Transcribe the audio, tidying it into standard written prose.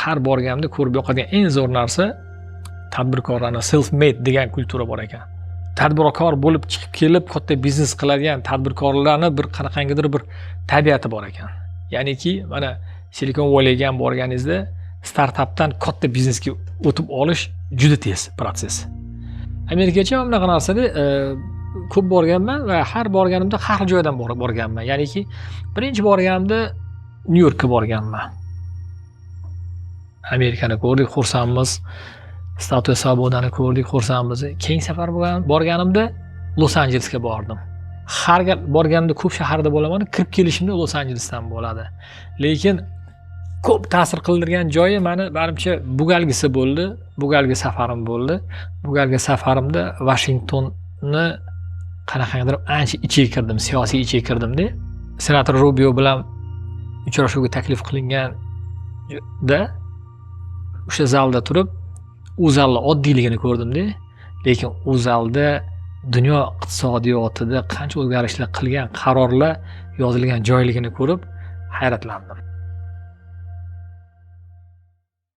har borganimda ko'rib yoqadigan eng zo'r narsa tadbirkorlarni self made degan kultura bor ekan. Tadbirkor bo'lib chiqib kelib katta biznes qiladigan tadbirkorlarni bir qanaqangidir bir tabiati bor ekan. Ya'niki mana Silicon Valleyga ham borganingizda startapdan katta biznesga o'tib olish juda tez proses. Amerikacha ham bunaqa narsada ko'p borganman va har borganimda har xil joydan borganman. Ya'niki birinchi borganimda Nyu-Yorkka borganman. Amerikani ko'rdik, xursandmiz. Statuya Svobodani ko'rdik, xursandmiz. Keyingi safar borganimda Los Anjelesga bordim. Har gal borganimda ko'p shaharda bo'laman, kirib kelishimda Los Anjelesdan bo'ladi. Lekin ko'p ta'sir qildirgan joyi meni menimcha bu galgisi bo'ldi. Bu galgi safarim bo'ldi. Bu galgi safarimda Washingtonni qanaqadir ancha ichiga kirdim, siyosiy ichiga kirdim-da. Senator Rubio bilan uchrashuvga taklif qilinganda o'sha zalda turib, u zalning oddiyligini ko'rdim-da. Lekin u zalda dunyo iqtisodiyotida qancha o'zgarishlar qilgan qarorlar yozilgan joyligini ko'rib hayratlandim.